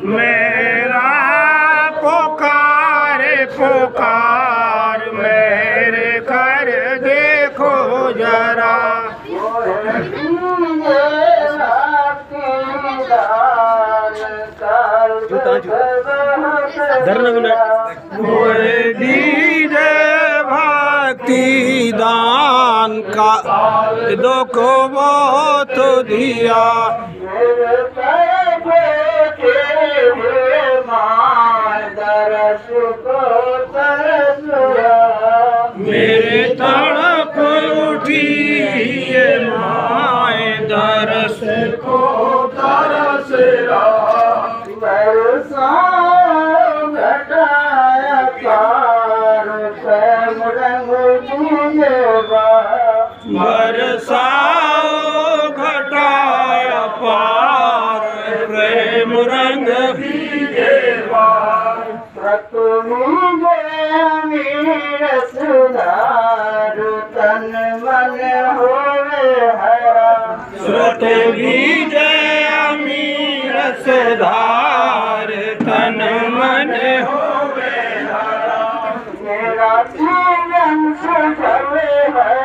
मेरा पुकार पुकार मेरे घर देखो जरा। दीजे भक्ति दान का दुख बहुत दिया। मेरे तड़प उठी ये माए दरस को तरसरा। बरसाओ घटाया पार प्रेम रंग भीगेवा। तन मन होवे हरा। श्रुत बीजे अमीर सुधार तन मन होवे हरा। मेरा जीवन सफल है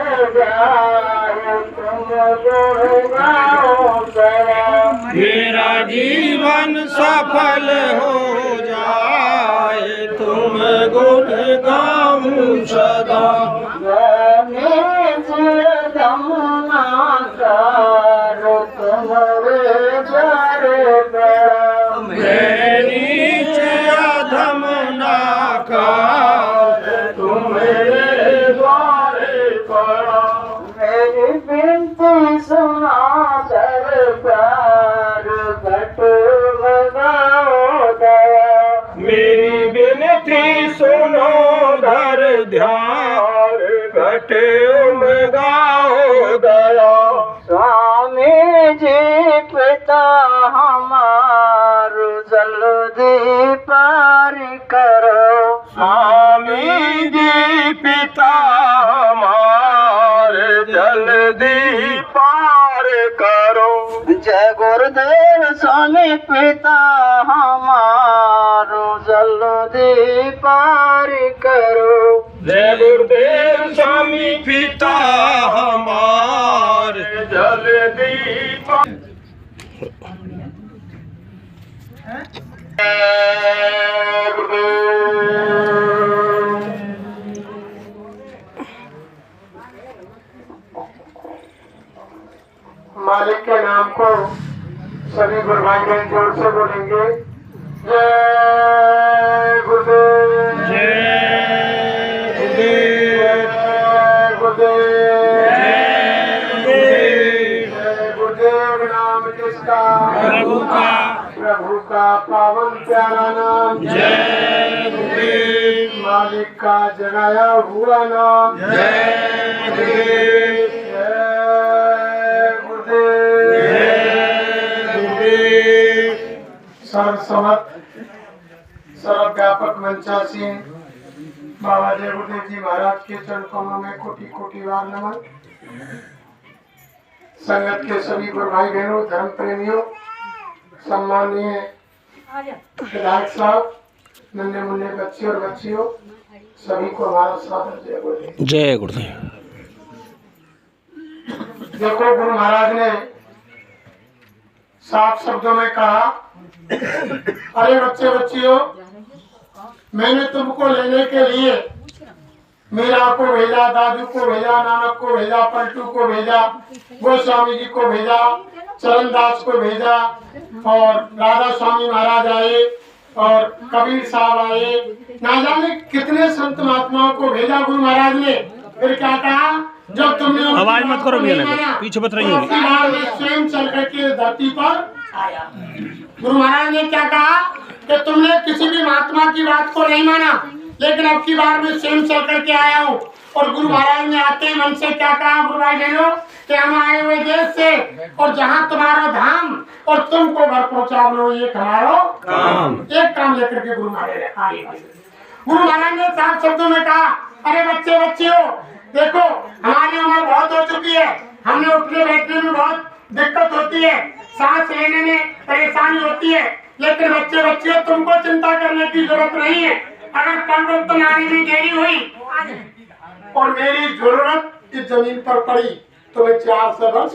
तुम गुणगाओ सदा। मेरा जीवन सफल हो जाए तुम गुण गाऊं सदा। मैं नीचे अधम नाकार तुम्हारे द्वारे पड़ा। मेरी बिनती सुना दरबार घट लगाओ दया। मेरी बिनती सुनो धर ध्यान घट लगाओ दया। स्वामी जी पिता हमारो जल्दी पार करो। स्वामी जी पिता हमारे जल्दी पार करो। जय गुरुदेव स्वामी पिता हमारो जल्दी पार करो। जय गुरुदेव स्वामी पिता हमारे जल्दी पार। मालिक के नाम को सभी गुरु भाई बहन जोर से बोलेंगे। जय गुरुदेव जय गुरुदेव जय गुरुदेव। नाम किसका? प्रभु का पावन प्यारा नाम। जय गुरुदेव। मालिक का जगाया हुआ नाम। जय गुरुदेव सर्वसमर्थ सर्वव्यापक मंचासीन बाबा जय गुरुदेव जी महाराज के चरण कमलों में कोटि कोटि बार नमन। संगत के सभी गुरु भाई बहनों, धर्म प्रेमियों, सम्मानीय विधायक साहब, नन्हे मुन्ने बच्चे और बच्चियों, सभी को हमारा सादर जय गुरुदेव। जय गुरुदेव। देखो गुरु महाराज ने साफ शब्दों में कहा, अरे बच्चे बच्चियों, मैंने तुमको लेने के लिए मीरा को भेजा, दादू को भेजा, नानक को भेजा, पलटू को भेजा, गोस्वामी जी को भेजा, चरणदास को भेजा, और राधा स्वामी महाराज आए और कबीर साहब आए, ना जाने कितने संत महात्माओं को भेजा गुरु महाराज ने। फिर क्या कहा, जब तुमने आवाज मत करो पीछे बत रही होगी, स्वयं चल करके धरती पर आया। गुरु महाराज ने क्या कहा कि तुमने किसी भी महात्मा की बात को नहीं माना, लेकिन अब की बार मैं स्वयं चल करके आया हूँ। और गुरु महाराज ने आते मन से क्या कहा, गुरु भाई बहनों, कि हम आए हुए देश से, और जहाँ तुम्हारा धाम और तुमको घर पहुँचा लो, ये हमारा काम। एक काम लेकर के गुरु महाराज आए। गुरु महाराज ने साफ शब्दों में कहा, अरे बच्चे बच्चियों देखो हमारी उम्र बहुत हो चुकी है, हमने उठने बैठने में बहुत दिक्कत होती है, सांस लेने में परेशानी होती है, लेकिन बच्चे बच्चियों तुमको चिंता करने की जरूरत नहीं है। अगर परिवर्तन आने में देरी हुई और मेरी जरूरत इस जमीन पर पड़ी तो मैं 400 वर्ष,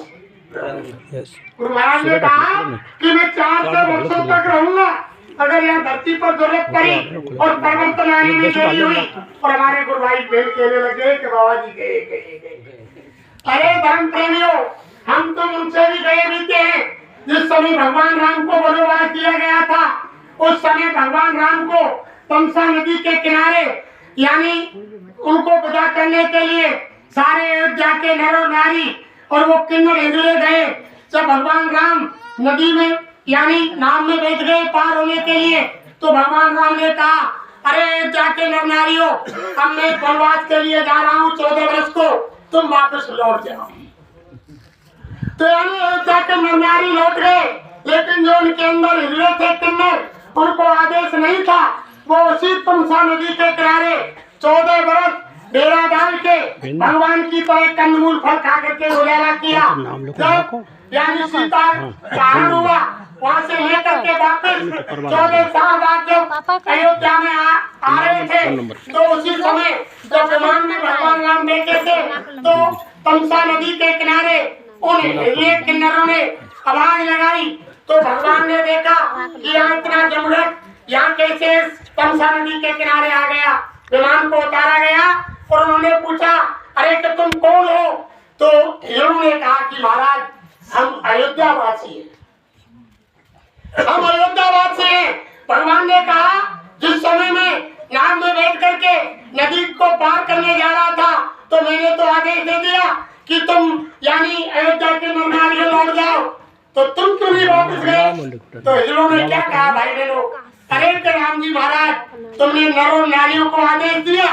गुरु महाराज ने कहा कि मैं 400 वर्षों तक रहूंगा। अगर यहाँ धरती पर जरूरत पड़ी और परिवर्तन आने में देरी हुई और हमारे गुरु भाई बहन कहने लगे कि बाबा जी गए। अरे धर्म प्रेमियों, हम तो उनसे भी गए बीते हैं। जिस समय भगवान राम को वनवास दिया गया था, उस समय भगवान राम को तमसा नदी के किनारे यानी उनको विदा करने के लिए सारे अयोध्या के नर और नारी और वो किन्नर हिजड़े गए। जब भगवान राम नदी में यानी नाव में बैठ गए पार होने के लिए, तो भगवान राम ने कहा, अरे अयोध्या के नर नारियों, अब मैं वनवास के लिए जा रहा हूँ 14 वर्ष को, तुम वापस लौट जाओ। तो यानी अयोध्या के नर नारी लौट गए, लेकिन जो उनके अंदर हिजड़े थे किन्नर, उनको आदेश नहीं था। वो उसी तमसा नदी के किनारे 14 वर्ष डेरा डाल के भगवान की तरह कंदमूल फल खा करके गुजारा किया। जब यानी सीता कारण हुआ, वहाँ से लेकर के वापस 14 साल बाद जब अयोध्या में आ रहे थे, तो उसी समय जब विमान में भगवान राम बैठे थे, तो तमसा नदी के किनारे उन हिजड़े किन्नरों ने आवाज लगाई। तो भगवान ने देखा कि यहाँ इतना जमघट, यहाँ कैसे तमसा नदी के किनारे आ गया। विमान को उतारा गया और उन्होंने पूछा, अरे कि तुम कौन हो? तो हिजड़ों ने कहा कि महाराज हम अयोध्यावासी हैं, हम अयोध्यावासी हैं। भगवान ने कहा, जिस समय में नाव में बैठ करके नदी को पार करने जा रहा था, तो मैंने तो आदेश दे दिया कि तुम यानी अयोध्या के नर नारियों लौट जाओ, तो तुम क्यों नहीं वापस गए? तो हिजड़ों ने क्या कहा भाई बहनों, अरे कि राम जी महाराज, तुमने नर और नारियों को आदेश दिया,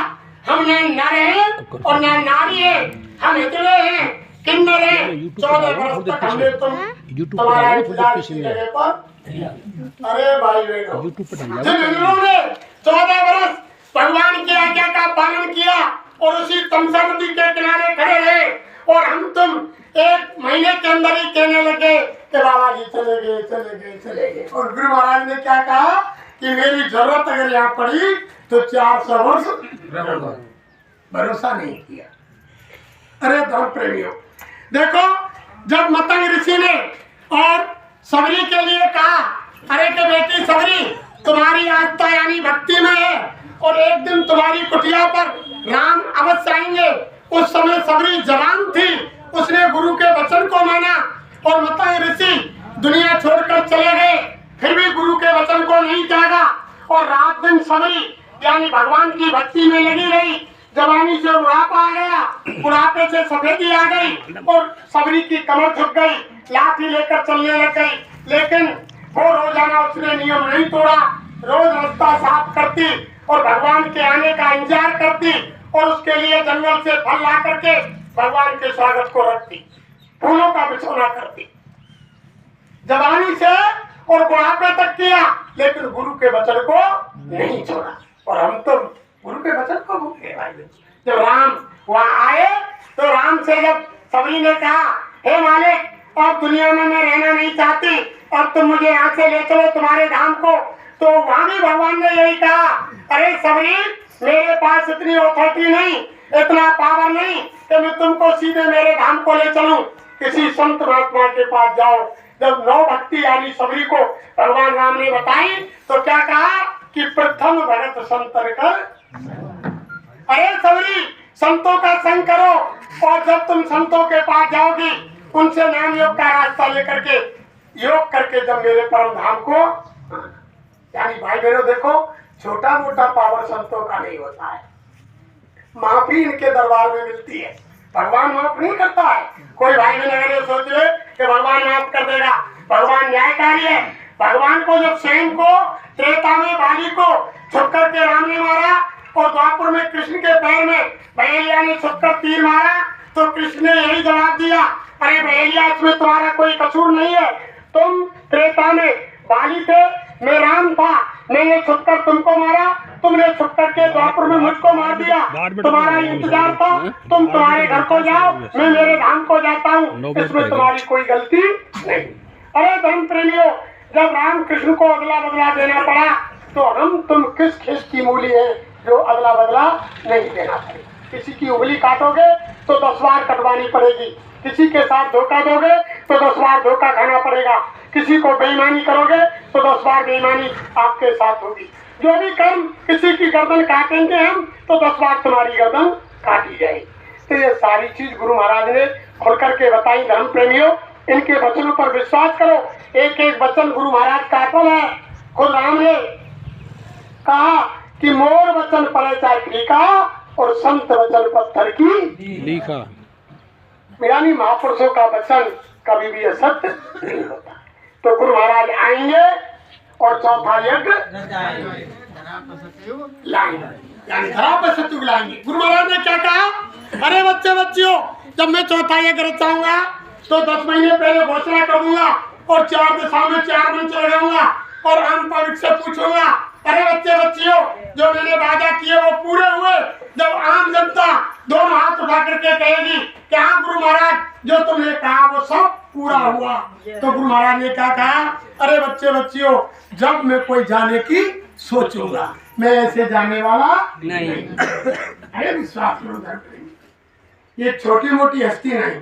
हम न नर हैं और न नारी है, हम हिजड़े हैं, किन्नर हैं। 14 वर्ष तक हमने तुम्हारा इंतजार की जगह पर। अरे भाई बहनों, जिन हिजड़ों ने 14 वर्ष भगवान की आज्ञा का पालन किया और उसी तमसा नदी के किनारे खड़े रहे, और हम तुम 1 महीने के अंदर ही कहने लगे कि बाबा जी चले गए चले गए चले गए। और गुरु महाराज ने क्या कहा कि मेरी जरूरत अगर यहाँ पड़ी तो 400 वर्ष रहूंगा। भरोसा नहीं किया। अरे धर्म प्रेमियों देखो, जब मतंग ऋषि ने और सबरी के लिए कहा, अरे कि बेटी सबरी, तुम्हारी आस्था यानी भक्ति में है और एक दिन तुम्हारी कुटिया पर राम अवश्य आएंगे। उस समय सबरी जवान थी, उसने गुरु के वचन को माना और मतंग ऋषि दुनिया छोड़कर चले गए, फिर भी गुरु के वचन को नहीं त्यागा और रात दिन सबरी यानी भगवान की भक्ति में लगी रही। जवानी से बुढ़ापा आ गया, बुढ़ापे से सफेदी आ गई और सबरी की कमर झुक गई, लाठी लेकर चलने लग गई। लेकिन वो रोजाना उसने नियम नहीं तोड़ा, रोज रास्ता साफ करती और भगवान के आने का इंतजार करती और उसके लिए जंगल से फल ला करके भगवान के स्वागत को रखती, फूलों का बिछोना करती। जवानी से और बुढ़ापे तक किया, लेकिन गुरु के वचन को नहीं छोड़ा। और हम तो गुरु के वचन को भूल गए भाई। जब राम वहाँ आए तो राम से जब सबरी ने कहा, हे मालिक, अब दुनिया में मैं रहना नहीं चाहती, अब तुम मुझे यहाँ से ले चलो तुम्हारे धाम को। तो वहाँ भी भगवान ने यही कहा, अरे सबरी, मेरे पास इतनी अथॉरिटी नहीं, इतना पावर नहीं कि मैं तुमको सीधे मेरे धाम को ले चलूं। किसी संत महात्मा के पास जाओ। जब 9 भक्ति यानी सबरी को भगवान राम ने बताई तो क्या कहा कि प्रथम भगत संतर कर। अरे सबरी, संतों का संग करो, और जब तुम संतों के पास जाओगी, उनसे नाम योग का रास्ता लेकर के योग करके जब मेरे परम धाम को, यानी भाई बहनों देखो, छोटा मोटा पावर संतों का नहीं होता है, माफी इनके दरबार में मिलती है। भगवान माफ नहीं करता है। कोई भाई बहन अगर ये सोच ले कि भगवान माफ कर देगा, भगवान न्यायकारी है। भगवान को जब स्वयं को त्रेता में बाली को छुप करके राम ने मारा और द्वापर में कृष्ण के पैर में बहेलिया ने छुपकर तीर मारा, तो कृष्ण ने यही जवाब दिया, अरे बहेलिया, इसमें तुम्हारा कोई कसूर नहीं है, तुम त्रेता में बाली थे, मैं राम था, मैंने छुपकर तुमको मारा, तुमने छुपकर के द्वापर में मुझको मार दिया, तुम्हारा इंतजार था, तुम तुम्हारे घर को जाओ, मैं मेरे धाम को जाता हूँ, इसमें तुम्हारी कोई गलती नहीं। अरे धर्म प्रेमियों, जब राम कृष्ण को अदला बदला देना पड़ा तो हम तुम किस खेत की मूली है जो अदला बदला नहीं देना पड़े। किसी की उंगली काटोगे तो 10 बार कटवानी पड़ेगी, किसी के साथ धोखा दोगे तो 10 बार धोखा खाना पड़ेगा, किसी को बेईमानी करोगे तो 10 बार बेईमानी आपके साथ होगी। जो भी कर्म किसी की गर्दन काटेंगे हम तो 10 बार तुम्हारी गर्दन काटी जाएगी। तो ये सारी चीज गुरु महाराज ने खोल करके बताई। धर्म प्रेमियों, इनके वचनों पर विश्वास करो। एक एक वचन गुरु महाराज का अटल है। खुद राम ने कहा कि मोर वचन पड़े चाहे फीका और संत वचन पत्थर की लीखा। यानी महापुरुषों का वचन कभी भी असत्य नहीं होता। तो गुरु महाराज आएंगे और चौथा यज्ञ लाएंगे, यानी धरा पर सत्युग लाएंगे। गुरु महाराज ने क्या कहा? अरे बच्चे बच्चियों, जब मैं चौथा यज्ञ रचाऊंगा तो 10 महीने पहले घोषणा कर दूंगा और 4 दिशाओं में 4 मंच लगाऊंगा और आम पब्लिक से पूछूंगा, अरे बच्चे बच्चियों, जो मैंने वादा किए वो पूरे हुए? जब आम जनता दोनों हाथ उठा करके कहेगी कि हाँ गुरु महाराज, जो तुमने कहा वो सब पूरा हुआ, तो गुरु महाराज ने क्या कहा? अरे बच्चे बच्चियों, जब मैं कोई जाने की सोचूंगा, मैं ऐसे जाने वाला नहीं। अरे विश्वास करो धर्म प्रेमी, ये छोटी मोटी हस्ती नहीं,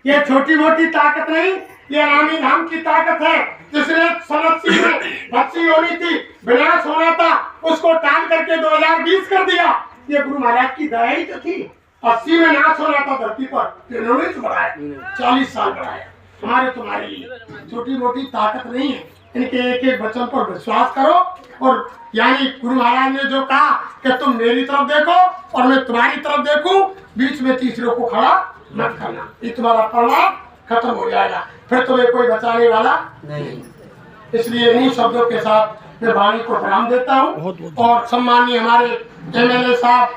ये छोटी मोटी ताकत नहीं, ये रामी धाम की ताकत है। जिसने 80 में भक्ति होनी थी, विनाश होना था, उसको टाल करके 2020 कर दिया। ये गुरु महाराज की दया ही तो थी। 80 में नाश होना था धरती पर, इन्होंने तो बढ़ाया, 40 साल बढ़ाया। हमारे तुम्हारे लिए छोटी मोटी ताकत नहीं है। इनके एक एक वचन पर विश्वास करो। और यानी गुरु महाराज ने जो कहा कि तुम मेरी तरफ देखो और मैं तुम्हारी तरफ देखूं, बीच में तीसरे को खड़ा मत करना, ये तुम्हारा प्रलाप खत्म हो जाएगा, फिर तुम्हें कोई बचाने वाला नहीं। इसलिए इन्हीं शब्दों के साथ मैं वाणी को प्रणाम देता हूँ। और सम्मानीय हमारे MLA साहब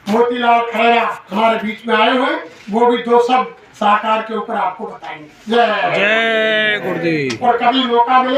मोतीलाल खैरा हमारे बीच में आए हुए, वो भी 2 शब्द साकार के ऊपर आपको बताएंगे। जय जय गुरुदेव। और कभी मौका मिले